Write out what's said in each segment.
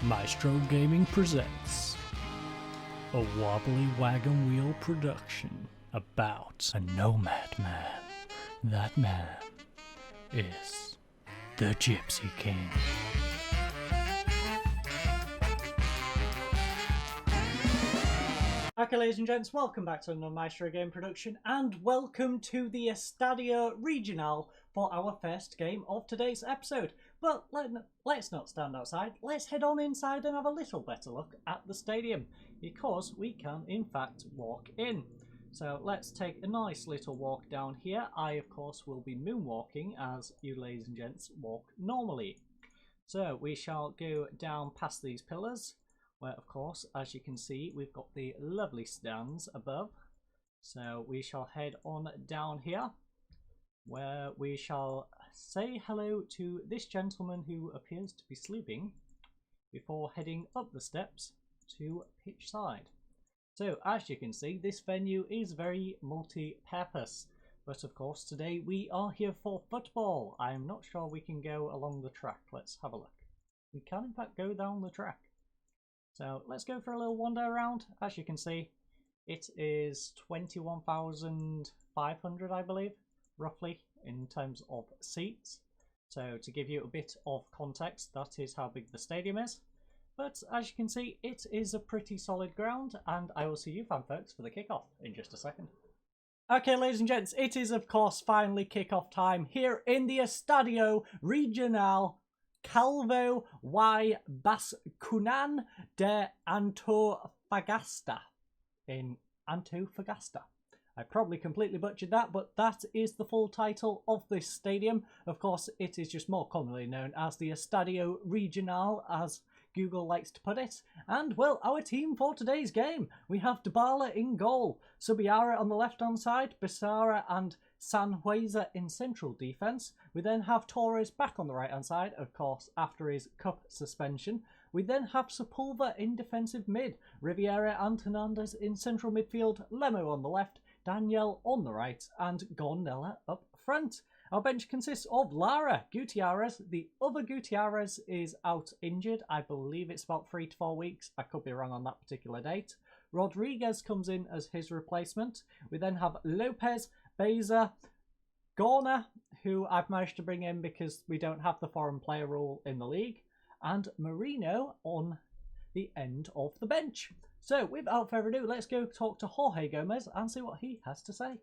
Maestro Gaming presents a wobbly wagon wheel production about a nomad man. That man is the Gypsy King. Okay, ladies and gents, welcome back to another Maestro game production, and welcome to the Estadio Regional for our first game of today's episode. But let's not stand outside, let's head on inside and have a little better look at the stadium, because we can in fact walk in. So let's take a nice little walk down here. I of course will be moonwalking as you ladies and gents walk normally. So we shall go down past these pillars, where of course, as you can see, we've got the lovely stands above. So we shall head on down here, where we shall say hello to this gentleman who appears to be sleeping before heading up the steps to pitch side. So as you can see, this venue is very multi-purpose, but of course today we are here for football. I'm not sure we can go along the track. Let's have a look. We can in fact go down the track. So let's go for a little wander around. As you can see, it is 21,500, I believe, roughly, in terms of seats. So to give you a bit of context, that is how big the stadium is. But as you can see, it is a pretty solid ground, and I will see you fan folks for the kickoff in just a second. Okay, ladies and gents, it is of course finally kickoff time here in the Estadio Regional Calvo y Bascunan de Antofagasta in Antofagasta. I probably completely butchered that, but that is the full title of this stadium. Of course, it is just more commonly known as the Estadio Regional, as Google likes to put it. And, well, our team for today's game. We have Dybala in goal, Subiara on the left-hand side, Bissara and Sanhueza in central defence. We then have Torres back on the right-hand side, of course, after his cup suspension. We then have Sepulveda in defensive mid, Riviera and Hernandez in central midfield, Lemo on the left, Daniel on the right, and Gornella up front. Our bench consists of Lara, Gutierrez. The other Gutierrez is out injured. I believe it's about 3 to 4 weeks. I could be wrong on that particular date. Rodriguez comes in as his replacement. We then have Lopez, Beza, Gorna, who I've managed to bring in because we don't have the foreign player rule in the league, and Marino on the end of the bench. So without further ado, let's go talk to Jorge Gomez and see what he has to say.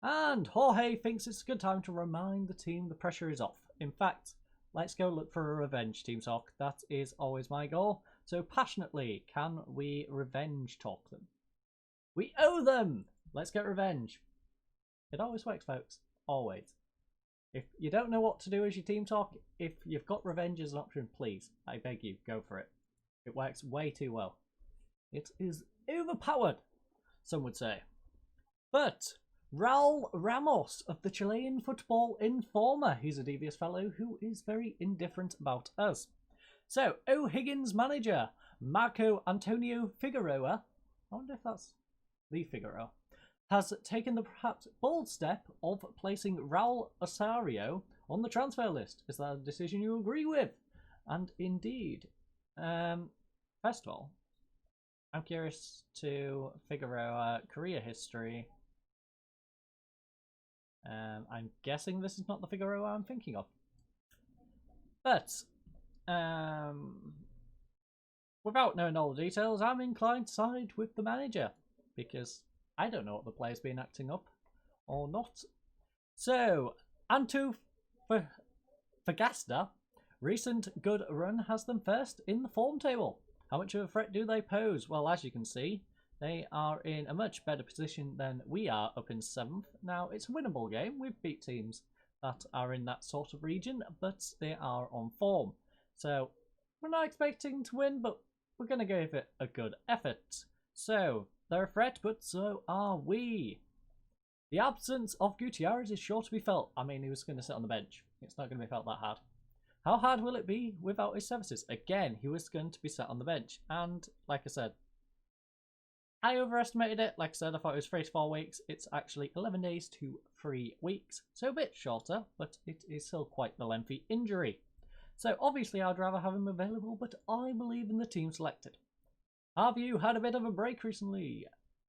And Jorge thinks it's a good time to remind the team the pressure is off. In fact, let's go look for a revenge, Team Talk. That is always my goal. So passionately, can we revenge talk them? We owe them! Let's get revenge. It always works, folks. Always. If you don't know what to do as your team talk, if you've got revenge as an option, please, I beg you, go for it. It works way too well. It is overpowered, some would say. But Raul Ramos of the Chilean Football Informer. He's a devious fellow who is very indifferent about us. So, O'Higgins manager, Marco Antonio Figueroa. I wonder if that's the Figueroa. Has taken the perhaps bold step of placing Raul Osario on the transfer list. Is that a decision you agree with? And indeed, first of all, I'm curious to Figueroa career history. I'm guessing this is not the Figueroa I'm thinking of. But, without knowing all the details, I'm inclined to side with the manager, because I don't know what the player's been acting up or not. So, Antofagasta, recent good run has them first in the form table. How much of a threat do they pose? Well, as you can see, they are in a much better position than we are up in 7th. Now, it's a winnable game. We've beat teams that are in that sort of region, but they are on form. So, we're not expecting to win, but we're going to give it a good effort. So, they're a threat, but so are we. The absence of Gutierrez is sure to be felt. I mean, he was going to sit on the bench. It's not going to be felt that hard. How hard will it be without his services? Again, he was going to be sat on the bench. And, like I said, I overestimated it. Like I said, I thought it was 3 to 4 weeks. It's actually 11 days to 3 weeks. So a bit shorter, but it is still quite the lengthy injury. So obviously I'd rather have him available, but I believe in the team selected. Have you had a bit of a break recently?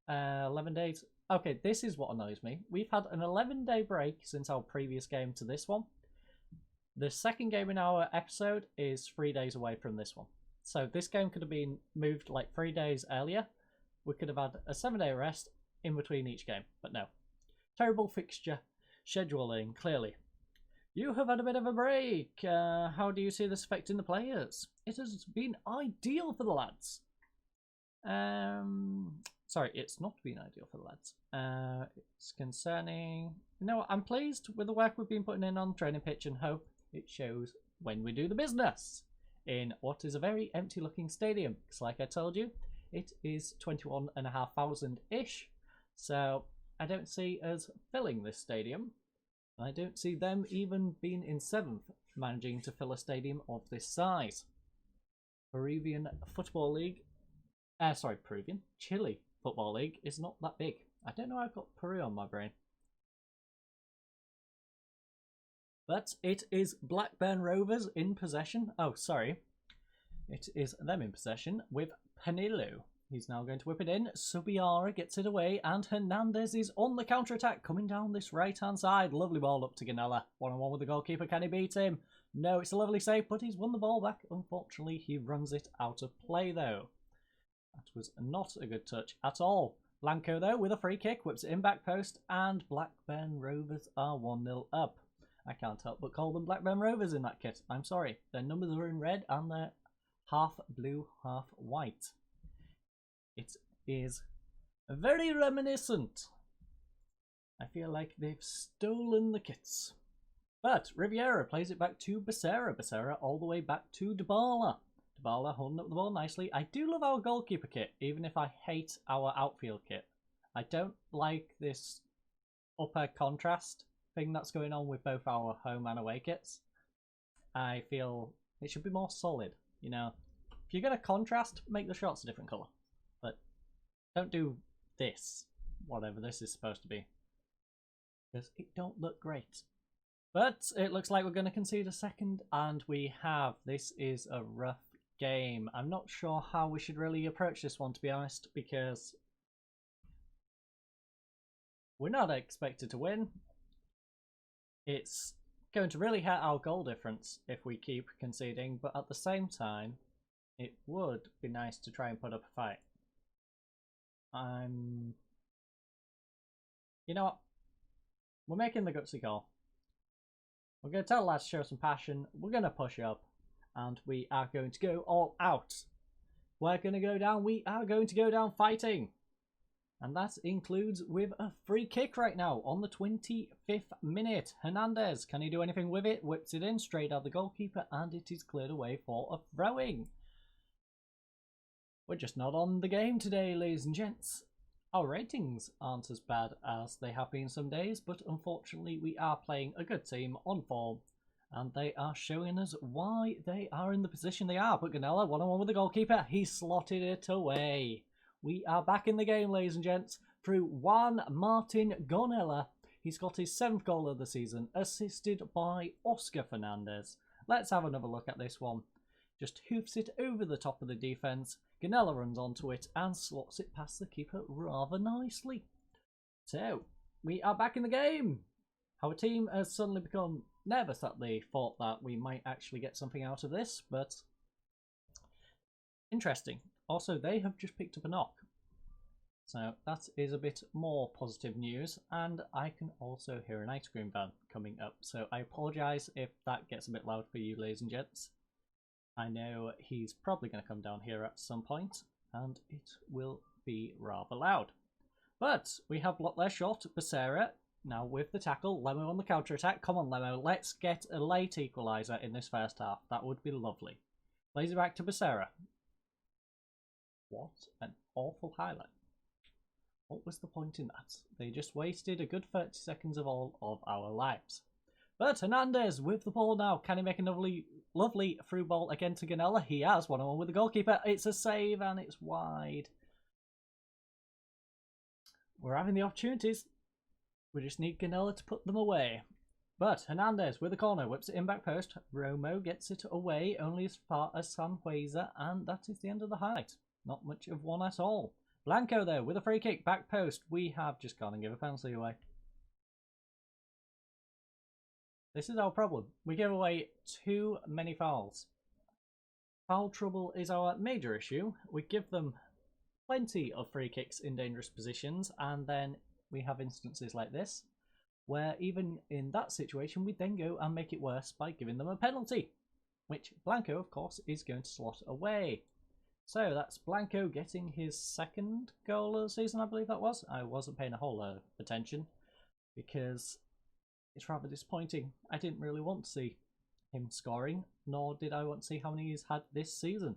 11 days. Okay, this is what annoys me. We've had an 11-day break since our previous game to this one. The second game in our episode is 3 days away from this one. So this game could have been moved like 3 days earlier. We could have had a 7-day rest in between each game, but no. Terrible fixture scheduling, clearly. You have had a bit of a break. How do you see this affecting the players? It has been ideal for the lads. Sorry, it's not been ideal for the lads. It's concerning... You know what, I'm pleased with the work we've been putting in on the training pitch and hope it shows when we do the business in what is a very empty looking stadium. Because like I told you, it is 21,500-ish. So I don't see us filling this stadium. I don't see them even being in 7th managing to fill a stadium of this size. Peruvian Football League... Chile Football League is not that big. I don't know how I've got Peru on my brain. But it is Blackburn Rovers in possession. Oh, sorry. It is them in possession with Panilo. He's now going to whip it in. Subiara gets it away, and Hernandez is on the counter-attack, coming down this right-hand side. Lovely ball up to Ganella. 1-on-1 with the goalkeeper. Can he beat him? No, it's a lovely save, but he's won the ball back. Unfortunately, he runs it out of play, though. That was not a good touch at all. Blanco, though, with a free kick, whips it in back post, and Blackburn Rovers are 1-0 up. I can't help but call them Blackburn Rovers in that kit. I'm sorry. Their numbers are in red, and they're half blue, half white. It is very reminiscent. I feel like they've stolen the kits. But Riviera plays it back to Becerra. Becerra all the way back to Dybala. Dybala holding up the ball nicely. I do love our goalkeeper kit, even if I hate our outfield kit. I don't like this upper contrast thing that's going on with both our home and away kits. I feel it should be more solid. You know, if you're going to contrast, make the shorts a different colour. But don't do this, whatever this is supposed to be, because it don't look great. But it looks like we're going to concede a second, and we have. This is a rough game. I'm not sure how we should really approach this one, to be honest, because we're not expected to win. It's going to really hurt our goal difference if we keep conceding, but at the same time, it would be nice to try and put up a fight. You know what? We're making the gutsy call. We're going to tell the lads to show some passion. We're going to push up. And we are going to go all out. We're going to go down. We are going to go down fighting. And that includes with a free kick right now on the 25th minute. Hernandez, can he do anything with it? Whips it in straight at the goalkeeper. And it is cleared away for a throwing. We're just not on the game today, ladies and gents. Our ratings aren't as bad as they have been some days, but unfortunately we are playing a good team on form, and they are showing us why they are in the position they are. But Ganella, 1-on-1 with the goalkeeper, he slotted it away. We are back in the game, ladies and gents, through Juan Martin Gonella. He's got his 7th goal of the season, assisted by Oscar Fernandez. Let's have another look at this one. Just hoofs it over the top of the defence. Ganella runs onto it and slots it past the keeper rather nicely. So, we are back in the game. Our team has suddenly become nervous that they thought that we might actually get something out of this, but interesting. Also, they have just picked up a knock. So, that is a bit more positive news, and I can also hear an ice cream van coming up. So, I apologise if that gets a bit loud for you, ladies and gents. I know he's probably going to come down here at some point, and it will be rather loud. But we have blocked their shot. Becerra now with the tackle. Lemo on the counter-attack. Come on, Lemo. Let's get a late equaliser in this first half. That would be lovely. Plays it back to Becerra. What an awful highlight. What was the point in that? They just wasted a good 30 seconds of all of our lives. But Hernandez with the ball now. Can he make a lovely through ball again to Ganella? He has 1-on-1 with the goalkeeper. It's a save and it's wide. We're having the opportunities. We just need Ganella to put them away. But Hernandez with a corner, whips it in back post. Romo gets it away only as far as Sanhueza, and that is the end of the highlight. Not much of one at all. Blanco there with a free kick, back post. We have just gone and give a penalty away. This is our problem. We give away too many fouls. Foul trouble is our major issue. We give them plenty of free kicks in dangerous positions, and then we have instances like this, where even in that situation we then go and make it worse by giving them a penalty, which Blanco, of course, is going to slot away. So that's Blanco getting his second goal of the season, I believe that was. I wasn't paying a whole lot of attention because it's rather disappointing. I didn't really want to see him scoring, nor did I want to see how many he's had this season.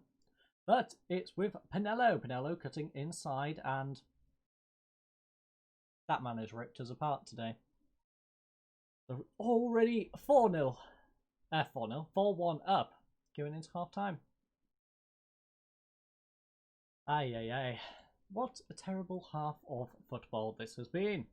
But it's with Pinello. Pinello cutting inside, and that man has ripped us apart today. They're already 4-0. 4-1 up, going into half time. Ay. What a terrible half of football this has been.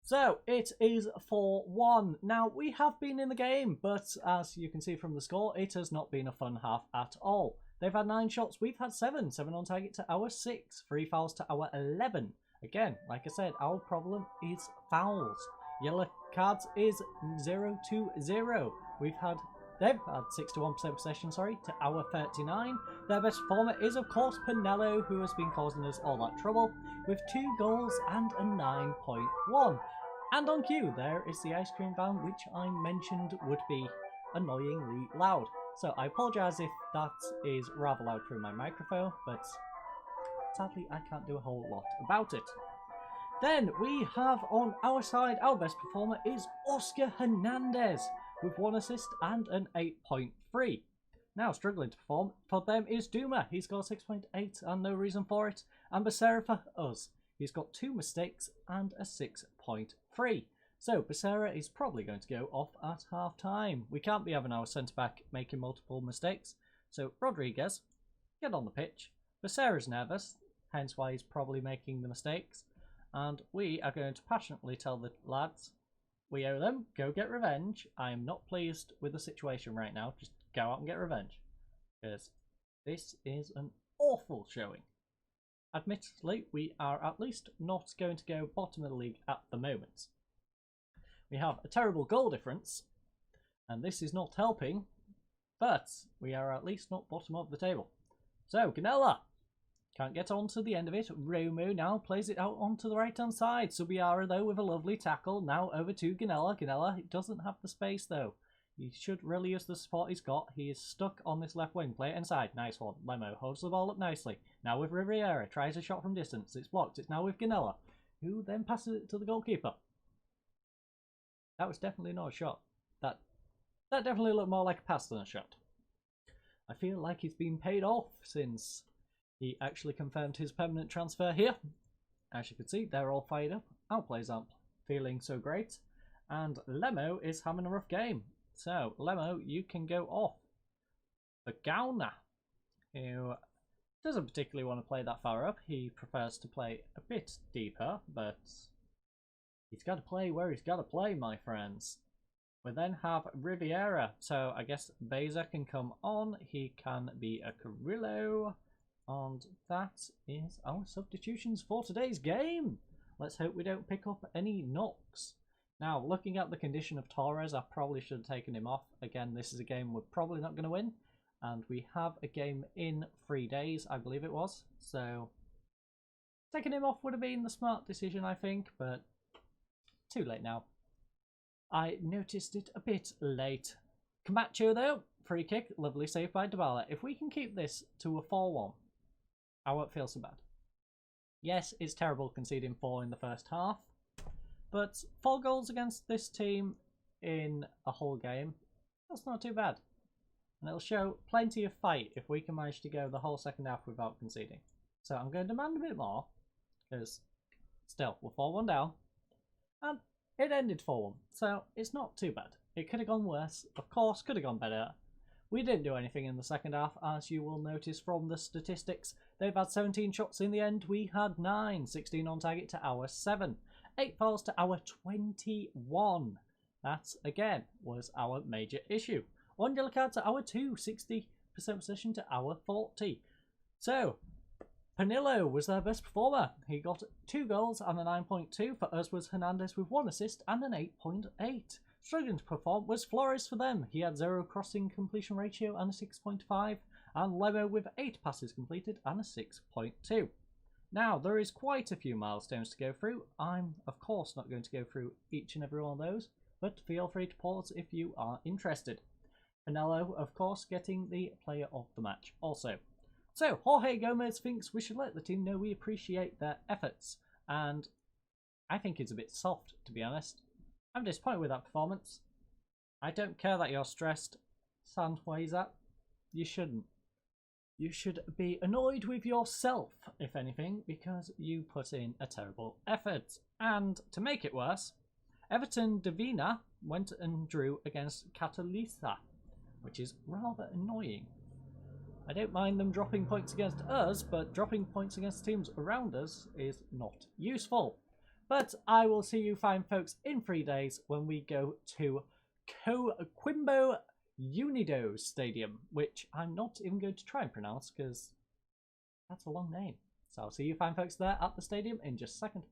So, it is 4-1. Now, we have been in the game, but as you can see from the score, it has not been a fun half at all. They've had 9 shots, we've had 7. 7 on target to our 6. 3 fouls to our 11. Again, like I said, our problem is fouls. Yellow cards is 0-0. They've had 61% possession, to our 39. Their best performer is, of course, Pinello, who has been causing us all that trouble, with 2 goals and a 9.1. And on cue, there is the ice cream van, which I mentioned would be annoyingly loud. So I apologise if that is rather loud through my microphone, but sadly I can't do a whole lot about it. Then we have on our side, our best performer is Oscar Hernandez, with 1 assist and an 8.3. Now struggling to perform for them is Duma. He's got 6.8 and no reason for it. And Becerra for us. He's got 2 mistakes and a 6.3. So Becerra is probably going to go off at half time. We can't be having our centre back making multiple mistakes. So Rodriguez, get on the pitch. Becerra's nervous, hence why he's probably making the mistakes. And we are going to passionately tell the lads, we owe them, go get revenge. I am not pleased with the situation right now. Just go out and get revenge. Because this is an awful showing. Admittedly, we are at least not going to go bottom of the league at the moment. We have a terrible goal difference, and this is not helping, but we are at least not bottom of the table. So, Ganella can't get on to the end of it. Romo now plays it out onto the right-hand side. Subiara, though, with a lovely tackle. Now over to Ganella. Ganella doesn't have the space, though. He should really use the support he's got. He is stuck on this left wing. Play it inside. Nice one. Lemo holds the ball up nicely. Now with Riviera. Tries a shot from distance. It's blocked. It's now with Ganella, who then passes it to the goalkeeper. That was definitely not a shot. That definitely looked more like a pass than a shot. I feel like he's been paid off since he actually confirmed his permanent transfer here. As you can see, they're all fired up. Our players aren't feeling so great. And Lemo is having a rough game. So, Lemo, you can go off. But Gauna, who doesn't particularly want to play that far up. He prefers to play a bit deeper, but he's got to play where he's got to play, my friends. We then have Riviera. So, I guess Beza can come on. He can be a Carrillo. And that is our substitutions for today's game. Let's hope we don't pick up any knocks. Now, looking at the condition of Torres, I probably should have taken him off. Again, this is a game we're probably not going to win. And we have a game in 3 days, I believe it was. So, taking him off would have been the smart decision, I think. But, too late now. I noticed it a bit late. Camacho, though, free kick. Lovely save by Dybala. If we can keep this to a 4-1, I won't feel so bad. Yes, it's terrible conceding 4 in the first half. But 4 goals against this team in a whole game, that's not too bad. And it'll show plenty of fight if we can manage to go the whole second half without conceding. So I'm going to demand a bit more, because still, we're 4-1 down. And it ended 4-1, so it's not too bad. It could have gone worse, of course, could have gone better. We didn't do anything in the second half, as you will notice from the statistics. They've had 17 shots in the end, we had 9, 16 on target to our 7. 8 fouls to our 21. That, again, was our major issue. On yellow card to our 2, 60% possession to our 40. So, Panillo was their best performer. He got 2 goals and a 9.2. For us was Hernandez with 1 assist and an 8.8. Struggling to perform was Flores for them. He had 0 crossing completion ratio and a 6.5. And Lemo with 8 passes completed and a 6.2. Now, there is quite a few milestones to go through. I'm, of course, not going to go through each and every one of those, but feel free to pause if you are interested. Panello, of course, getting the player of the match also. So, Jorge Gomez thinks we should let the team know we appreciate their efforts, and I think it's a bit soft, to be honest. I'm disappointed with that performance. I don't care that you're stressed, Sandweiser. You shouldn't. You should be annoyed with yourself, if anything, because you put in a terrible effort. And to make it worse, Everton Davina went and drew against Catalisa, which is rather annoying. I don't mind them dropping points against us, but dropping points against teams around us is not useful. But I will see you fine folks in 3 days when we go to Coquimbo Unido Stadium, which I'm not even going to try and pronounce because that's a long name. So I'll see you fine folks there at the stadium in just a second.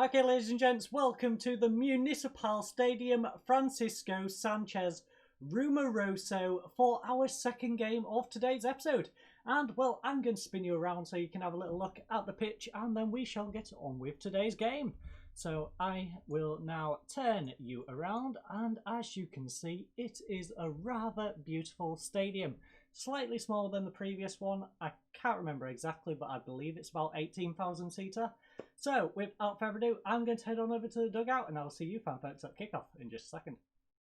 Okay, ladies and gents, welcome to the Municipal Stadium Francisco Sanchez Rumoroso for our second game of today's episode. And, well, I'm going to spin you around so you can have a little look at the pitch and then we shall get on with today's game. So I will now turn you around, and as you can see, it is a rather beautiful stadium. Slightly smaller than the previous one. I can't remember exactly, but I believe it's about 18,000 seater. So without further ado, I'm going to head on over to the dugout and I'll see you fan folks at kickoff in just a second.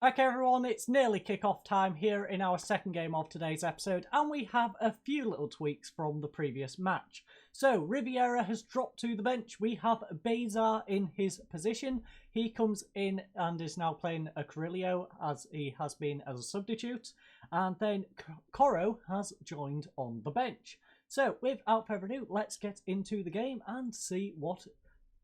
Okay everyone, it's nearly kickoff time here in our second game of today's episode, and we have a few little tweaks from the previous match. So Riviera has dropped to the bench. We have Bezar in his position. He comes in and is now playing a Carrillo as he has been as a substitute, and then Coro has joined on the bench. So without further ado, let's get into the game and see what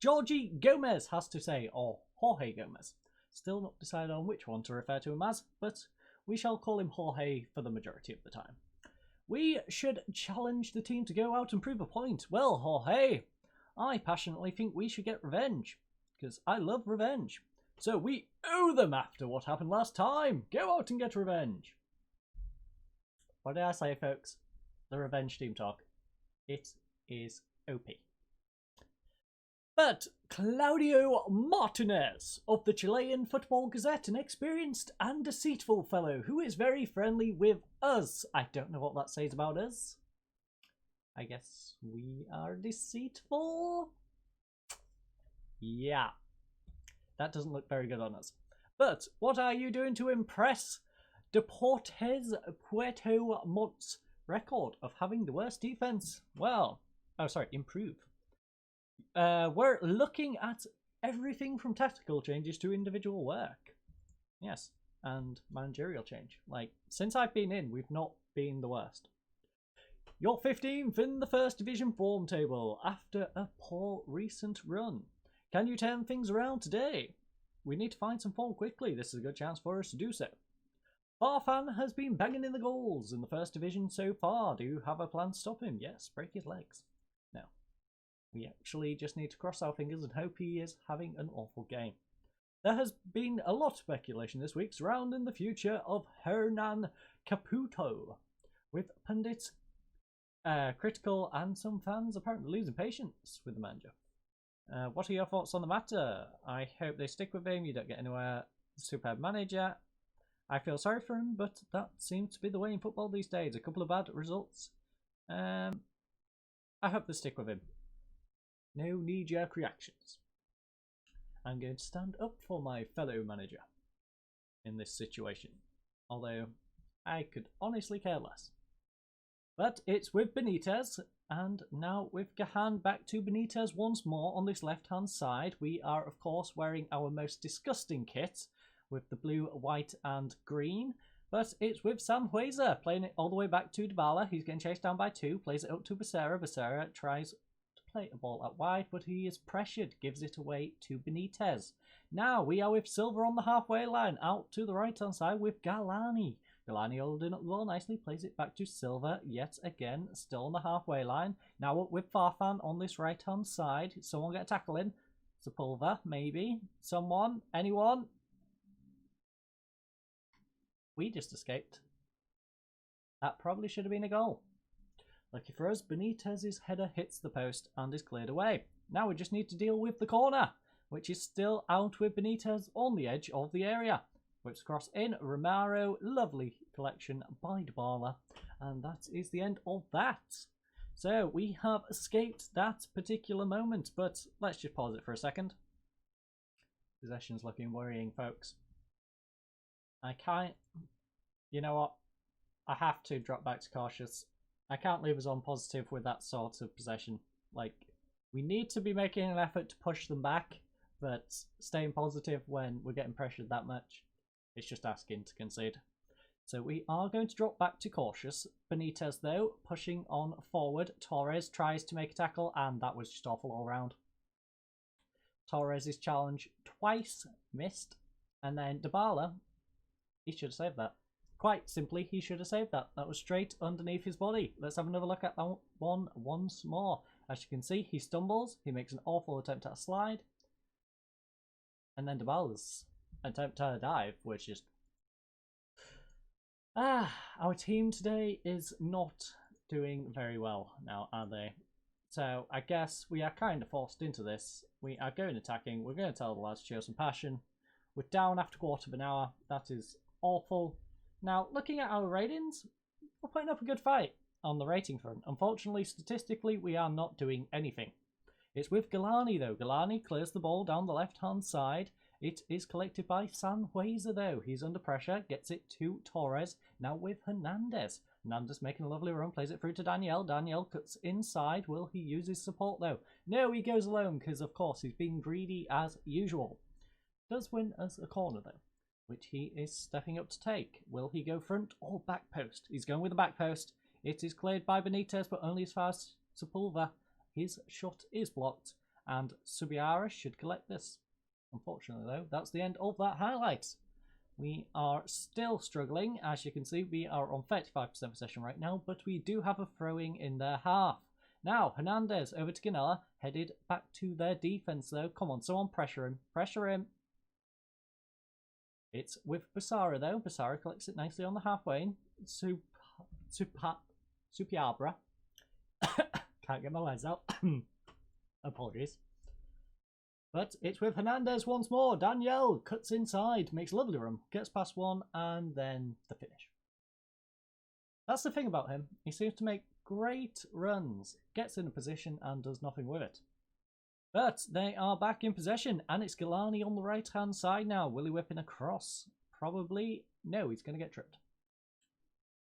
Georgie Gomez has to say, or Jorge Gomez. Still not decided on which one to refer to him as, but we shall call him Jorge for the majority of the time. We should challenge the team to go out and prove a point. Well, Jorge, I passionately think we should get revenge, because I love revenge. So we owe them after what happened last time. Go out and get revenge. What did I say, folks? The revenge team talk. It is OP. But Claudio Martinez of the Chilean Football Gazette, an experienced and deceitful fellow who is very friendly with us. I don't know what that says about us. I guess we are deceitful. Yeah, that doesn't look very good on us. But what are you doing to impress Deportes Puerto Montt's record of having the worst defense? Well, improve. We're looking at everything from tactical changes to individual work. Yes, and managerial change. Like, since I've been in, we've not been the worst. You're 15th in the first division form table after a poor recent run. Can you turn things around today? We need to find some form quickly. This is a good chance for us to do so. Farfan has been banging in the goals in the first division so far. Do you have a plan to stop him? Yes, break his legs. No. We actually just need to cross our fingers and hope he is having an awful game. There has been a lot of speculation this week surrounding the future of Hernan Caputo, with pundits critical and some fans apparently losing patience with the manager. What are your thoughts on the matter? I hope they stick with him. You don't get anywhere. Superb manager. I feel sorry for him, but that seems to be the way in football these days. A couple of bad results. I hope they stick with him. No knee-jerk reactions. I'm going to stand up for my fellow manager in this situation, although I could honestly care less. But it's with Benitez, and now with Gahan back to Benitez once more on this left-hand side. We are, of course, wearing our most disgusting kit with the blue, white and green, but it's with Sam Hueser playing it all the way back to Dybala. He's getting chased down by 2, plays it up to Becerra. Becerra tries play a ball out wide, but he is pressured, gives it away to Benitez. Now we are with Silva on the halfway line, out to the right-hand side with Galani. Galani holding up the ball nicely, plays it back to Silva yet again, still on the halfway line. Now up with Farfan on this right-hand side. Someone get a tackle in. Sepulveda, maybe. Someone? Anyone? We just escaped. That probably should have been a goal. Lucky for us, Benitez's header hits the post and is cleared away. Now we just need to deal with the corner, which is still out with Benitez on the edge of the area. Whips across in, Romero, lovely collection by Dybala, and that is the end of that. So we have escaped that particular moment, but let's just pause it for a second. Possession's looking worrying, folks. I can't, you know what, I have to drop back to cautious. I can't leave us on positive with that sort of possession. Like, we need to be making an effort to push them back, but staying positive when we're getting pressured that much, it's just asking to concede. So we are going to drop back to cautious. Benitez, though, pushing on forward. Torres tries to make a tackle, and that was just awful all round. Torres' challenge twice missed, and then Dybala, he should have saved that. Quite simply, he should have saved that. That was straight underneath his body. Let's have another look at that one once more. As you can see, he stumbles. He makes an awful attempt at a slide. And then Dybala's attempt at a dive, which is... our team today is not doing very well now, are they? So I guess we are kind of forced into this. We are going attacking. We're going to tell the lads to show some passion. We're down after a quarter of an hour. That is awful. Now, looking at our ratings, we're putting up a good fight on the rating front. Unfortunately, statistically, we are not doing anything. It's with Galani, though. Galani clears the ball down the left-hand side. It is collected by Sanhueza, though. He's under pressure, gets it to Torres. Now with Hernandez. Hernandez making a lovely run, plays it through to Daniel. Daniel cuts inside. Will he use his support, though? No, he goes alone, because, of course, he's being greedy as usual. Does win us a corner, though, which he is stepping up to take. Will he go front or back post? He's going with the back post. It is cleared by Benitez, but only as far as Sepulveda. His shot is blocked, and Subiara should collect this. Unfortunately, though, that's the end of that highlight. We are still struggling. As you can see, we are on 35% possession right now, but we do have a throwing in their half. Now, Hernandez over to Ganella, headed back to their defence, though. Come on, someone pressure him. Pressure him. It's with Basara, though. Basara collects it nicely on the halfway. Supiabra. Can't get my words out. Apologies. But it's with Hernandez once more. Daniel cuts inside, makes a lovely run, gets past one, and then the finish. That's the thing about him. He seems to make great runs, gets in a position, and does nothing with it. But they are back in possession, and it's Galani on the right-hand side now. Will he whip in a cross? Probably. No, he's going to get tripped.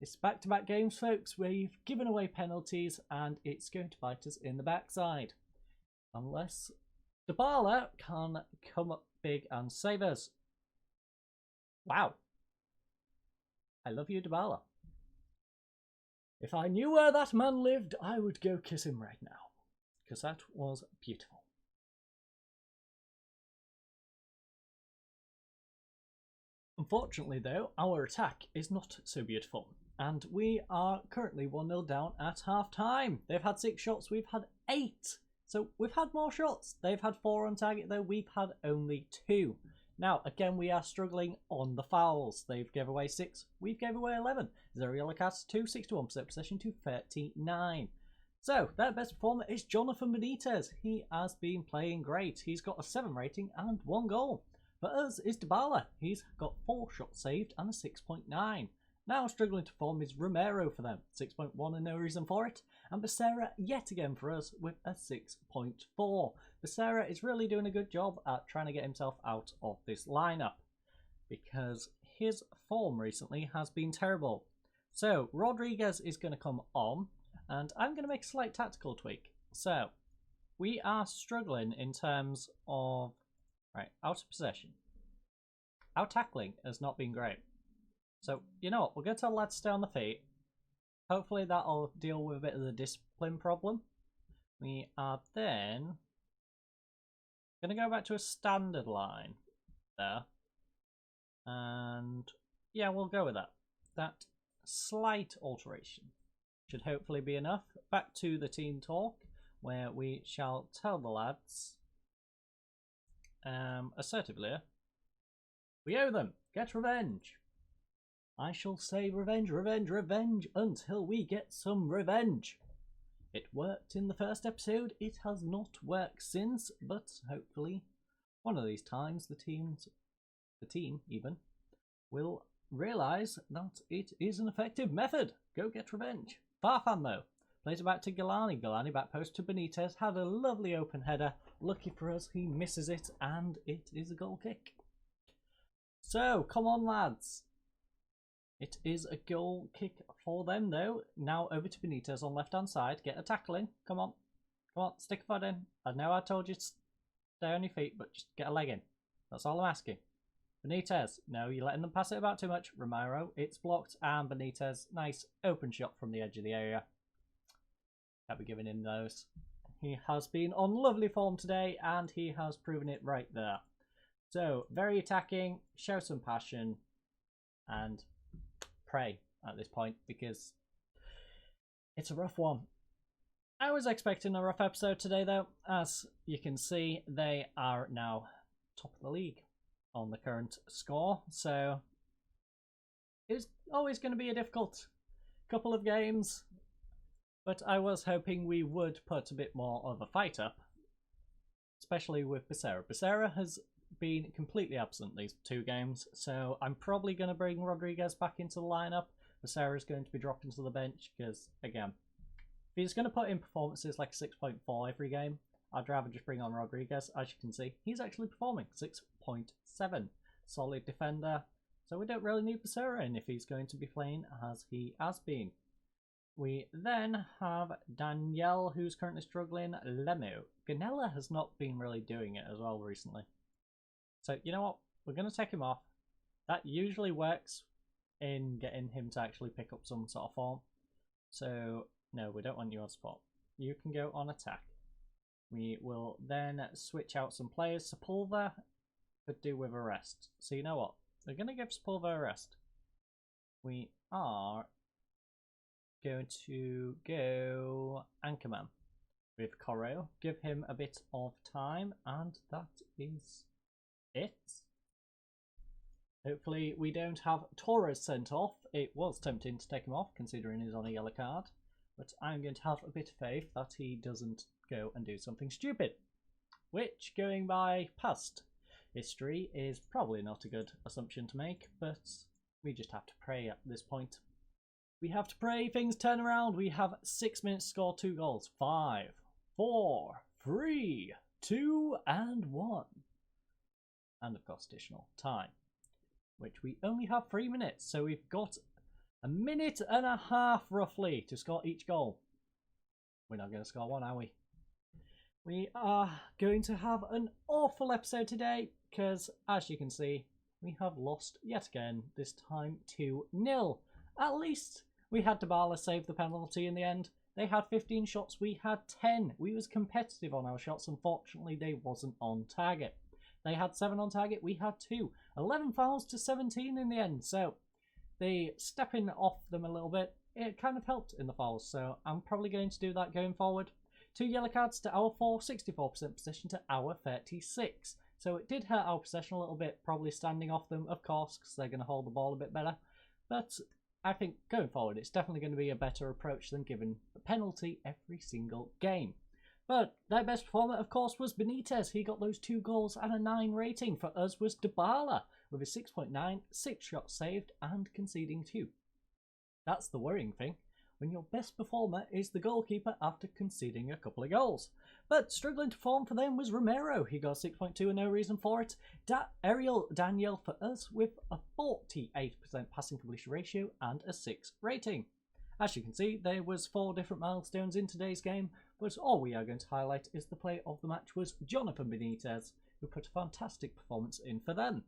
It's back-to-back games, folks. We've given away penalties, and it's going to bite us in the backside. Unless Dybala can come up big and save us. Wow. I love you, Dybala. If I knew where that man lived, I would go kiss him right now. Because that was beautiful. Unfortunately, though, our attack is not so beautiful. And we are currently 1-0 down at half-time. They've had 6 shots, we've had 8. So we've had more shots. They've had 4 on target, though. We've had only 2. Now, again, we are struggling on the fouls. They've gave away 6. We've gave away 11. 0 yellow cards, 2, 61% possession to 39. So, their best performer is Jonathan Benitez. He has been playing great. He's got a 7 rating and 1 goal. For us is Dybala. He's got 4 shots saved and a 6.9. Now struggling to form is Romero for them, 6.1 and no reason for it. And Becerra yet again for us with a 6.4. Becerra is really doing a good job at trying to get himself out of this lineup, because his form recently has been terrible. So Rodriguez is going to come on, and I'm going to make a slight tactical tweak. So we are struggling in terms of, right, out of possession. Our tackling has not been great. So, you know what, we're going to tell the lads to stay on the feet. Hopefully that'll deal with a bit of the discipline problem. We are then going to go back to a standard line there. And yeah, we'll go with that. That slight alteration should hopefully be enough. Back to the team talk, where we shall tell the lads assertively, we owe them. Get revenge. I shall say revenge, revenge, revenge until we get some revenge. It worked in the first episode. It has not worked since, but hopefully one of these times the team even, will realise that it is an effective method. Go get revenge. Farfan though, plays it back to Galani. Galani back post to Benitez. Had a lovely open header. Lucky for us, he misses it, and it is a goal kick. So, come on lads. It is a goal kick for them though. Now over to Benitez on left hand side. Get a tackle in. Come on. Come on, stick a foot in. I know I told you to stay on your feet, but just get a leg in. That's all I'm asking. Benitez. No, you're letting them pass it about too much. Romero. It's blocked. And Benitez. Nice open shot from the edge of the area. Can't be giving him those. He has been on lovely form today, and he has proven it right there. So, very attacking. Show some passion. And pray at this point, because it's a rough one. I was expecting a rough episode today though. As you can see, they are now top of the league on the current score, so it's always going to be a difficult couple of games, but I was hoping we would put a bit more of a fight up, especially with Becerra. Becerra has been completely absent these two games, so I'm probably going to bring Rodriguez back into the lineup. Becerra is going to be dropped into the bench because, again, if he's going to put in performances like 6.4 every game, I'd rather just bring on Rodriguez. As you can see, he's actually performing 6.7. Solid defender, so we don't really need Becerra in if he's going to be playing as he has been. We then have Danielle, who's currently struggling. Lemo. Ganella has not been really doing it as well recently. So, you know what? We're going to take him off. That usually works in getting him to actually pick up some sort of form. So, no, we don't want you on spot. You can go on attack. We will then switch out some players. Sepulveda could do with a rest. So, you know what? We're going to give Sepulveda a rest. We are going to go Anchorman with Correo. Give him a bit of time, and that is it. Hopefully we don't have Torres sent off. It was tempting to take him off considering he's on a yellow card, but I'm going to have a bit of faith that he doesn't go and do something stupid, which, going by past history, is probably not a good assumption to make, but we just have to pray at this point. We have to pray things turn around. We have 6 minutes to score 2 goals. 5, 4, 3, 2 and 1. And of course additional time, which we only have 3 minutes, so we've got a minute and a half roughly to score each goal. We're not going to score one, are we? We are going to have an awful episode today because, as you can see, we have lost yet again, this time 2-0. At least we had Dybala save the penalty in the end. They had 15 shots, we had 10. We was competitive on our shots. Unfortunately, they wasn't on target. They had 7 on target, we had 2. 11 fouls to 17 in the end, so the stepping off them a little bit, it kind of helped in the fouls, so I'm probably going to do that going forward. 2 yellow cards to our 4, 64% possession to our 36. So it did hurt our possession a little bit, probably standing off them, of course, because they're going to hold the ball a bit better. But I think going forward, it's definitely going to be a better approach than giving a penalty every single game. But their best performer, of course, was Benitez. He got those 2 goals and a 9 rating. For us was Dybala with a 6.9, 6 shots saved and conceding 2. That's the worrying thing, when your best performer is the goalkeeper after conceding a couple of goals. But struggling to form for them was Romero. He got 6.2 and no reason for it. Ariel Daniel for us with a 48% passing completion ratio and a 6 rating. As you can see, there was 4 different milestones in today's game, but all we are going to highlight is the player of the match was Jonathan Benitez, who put a fantastic performance in for them.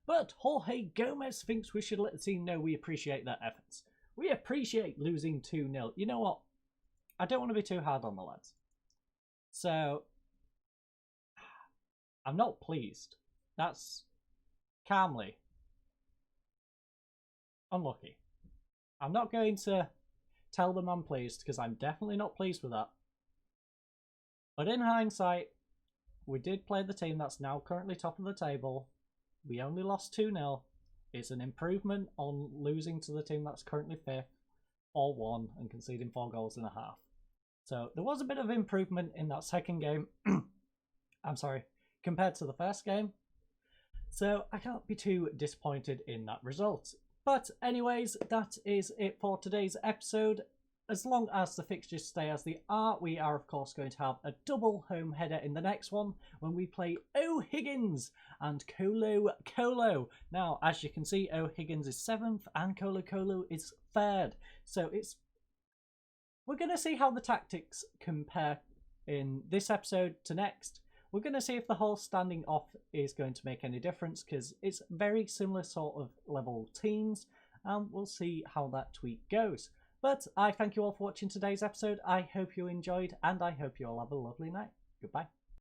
But Jorge Gomez thinks we should let the team know we appreciate their efforts. We appreciate losing 2-0. You know what? I don't want to be too hard on the lads. So, I'm not pleased. That's calmly unlucky. I'm not going to tell them I'm pleased, because I'm definitely not pleased with that. But in hindsight, we did play the team that's now currently top of the table. We only lost 2-0. It's an improvement on losing to the team that's currently 5th, or 1, and conceding 4 goals and a half. So there was a bit of improvement in that second game. I'm sorry, compared to the first game. So I can't be too disappointed in that result. But anyways, that is it for today's episode. As long as the fixtures stay as they are, we are of course going to have a double home header in the next one when we play O'Higgins and Colo Colo. Now, as you can see, O'Higgins is 7th and Colo Colo is 3rd. So we're going to see how the tactics compare in this episode to next. We're going to see if the whole standing off is going to make any difference, because it's very similar sort of level teams, and we'll see how that tweak goes. But I thank you all for watching today's episode. I hope you enjoyed, and I hope you all have a lovely night. Goodbye.